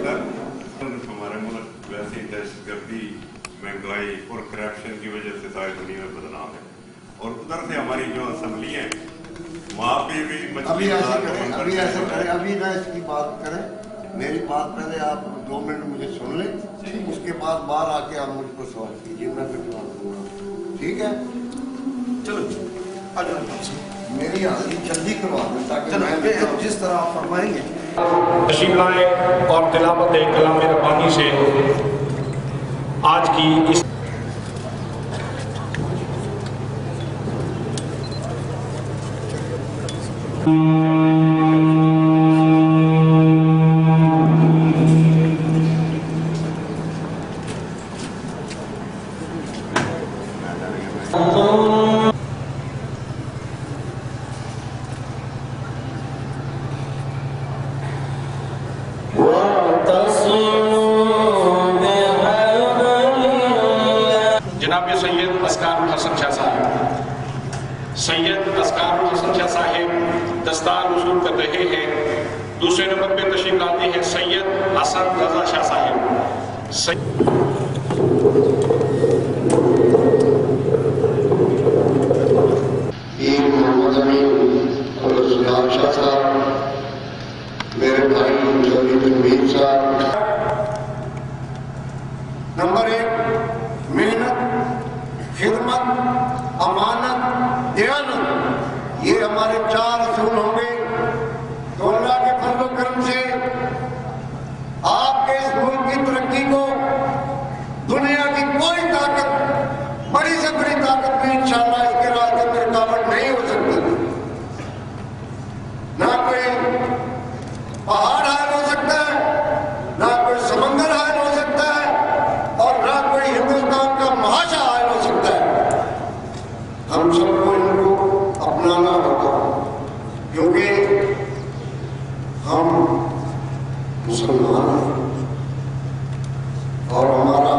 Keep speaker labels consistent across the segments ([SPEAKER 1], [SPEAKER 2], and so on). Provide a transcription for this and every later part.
[SPEAKER 1] ہمارا ملک ویسی دہشت گردی مہنگائی اور کرپشن کی وجہ سے ساری دنیا میں بدنام ہے، اور ادھر سے ہماری جو اسمبلی ہے وہاں پہ بھی
[SPEAKER 2] ابھی ایسے کریں ابھی نہ اس کی بات کریں، میری بات پہلے آپ 2 منٹ مجھے سن لیں، اس کے بعد باہر آ کے آپ مجھ کو سوال کیجیے، میں پھر جواب دوں گا، ٹھیک ہے؟
[SPEAKER 3] چلو
[SPEAKER 2] میری حاضری جلدی کروا دیں تاکہ میں
[SPEAKER 3] جس طرح آپ فرمائیں گے
[SPEAKER 4] تشریف لائیں اور تلاوت کلام ربانی سے آج کی اس جناب سید اسکار الحسن شاہ صاحب، سید اسکار الحسن شاہ صاحب دستار وصول کر رہے ہیں۔ دوسرے نمبر پہ تشریف لاتے ہیں سید حسن رضا شاہ صاحب۔
[SPEAKER 2] پیر محمد امین اور سلطان شاہ صاحب، میرے بھائی چودھری تنویر صاحب۔ نمبر 1 محنت، خدمت، امانت، دیانت، یہ ہمارے 4 اصول ہوں گے تو اللہ کے فضل و کرم سے آپ کے اس ملک کی ترقی کو دنیا کی کوئی طاقت، بڑی سے بڑی طاقت بھی انشاءاللہ اس کے راستے میں رکاوٹ نہیں ہو سکتی۔ نہ کوئی پہاڑ حائل ہو سکتا ہے، نہ کوئی سمندر حائل ہو سکتا ہے، اور نہ کوئی ہندوستان کا معاشرہ حائل ہو سکتا ہے۔ ہم سب کو ان کو اپنانا ہوگا، کیونکہ ہم مسلمان ہیں اور ہمارا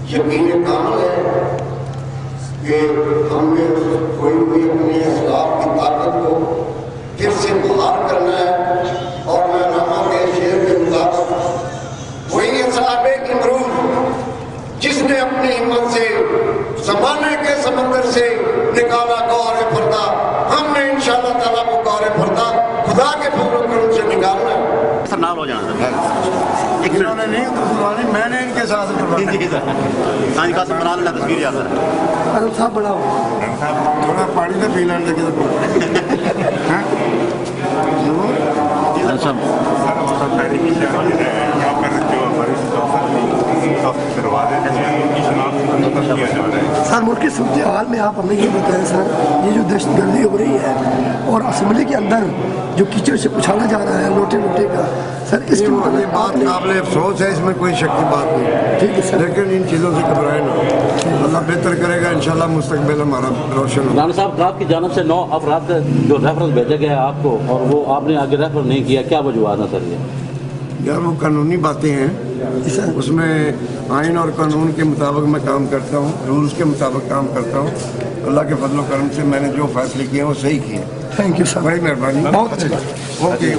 [SPEAKER 2] یقین کامل ہے کہ ہم نے کوئی بھی اپنے اسلاف کی طاقت کو پھر سے بحال کرنا ہے، اور میں علامہ کے شعر کے مطابق وہی صاحب امروز جس نے اپنی ہمت سے زمانے کے سمندر سے نکالا گور فردا، ہم نے انشاءاللہ تعالیٰ وہ گور فردا خدا کے فضل و کرم سے نکالنا ہے۔
[SPEAKER 5] سر نال ہو جانا
[SPEAKER 2] انہوں نے نہیں قربانی، میں نے ان کے ساتھ
[SPEAKER 5] سائنس کا بنا لینا تصویر یاد ہے
[SPEAKER 2] صاحب بڑا ہو تھوڑا پانی تو پی لینا
[SPEAKER 3] سر ملک کی صورتحال میں آپ ہمیں یہ بتائیں سر، یہ جو دہشت گردی ہو رہی ہے اور اسمبلی کے اندر جو کیچڑ سے اچھالا جا رہا ہے لوٹے کا، سر اس کی
[SPEAKER 2] بات قابل افسوس ہے، اس میں کوئی شک کی بات نہیں،
[SPEAKER 3] ٹھیک ہے سر،
[SPEAKER 2] لیکن ان چیزوں سے گھبرائے نہ، اللہ بہتر کرے گا انشاءاللہ، مستقبل ہمارا روشن ہوگا۔
[SPEAKER 5] رانا صاحب، آپ کی جانب سے 9 افراد جو ریفرنس بھیجا گیا ہے آپ کو اور وہ آپ نے آگے ریفر نہیں کیا، کیا وجوہات ہیں سر؟
[SPEAKER 2] یار وہ قانونی باتیں ہیں، اس میں آئین اور قانون کے مطابق میں کام کرتا ہوں، رولز کے مطابق کام کرتا ہوں۔ اللہ کے فضل و کرم سے میں نے جو فیصلے کیے ہیں وہ صحیح کیے ہیں۔
[SPEAKER 3] تھینک یو سر،
[SPEAKER 2] بڑی مہربانی،
[SPEAKER 3] بہت اچھا۔
[SPEAKER 2] اوکے۔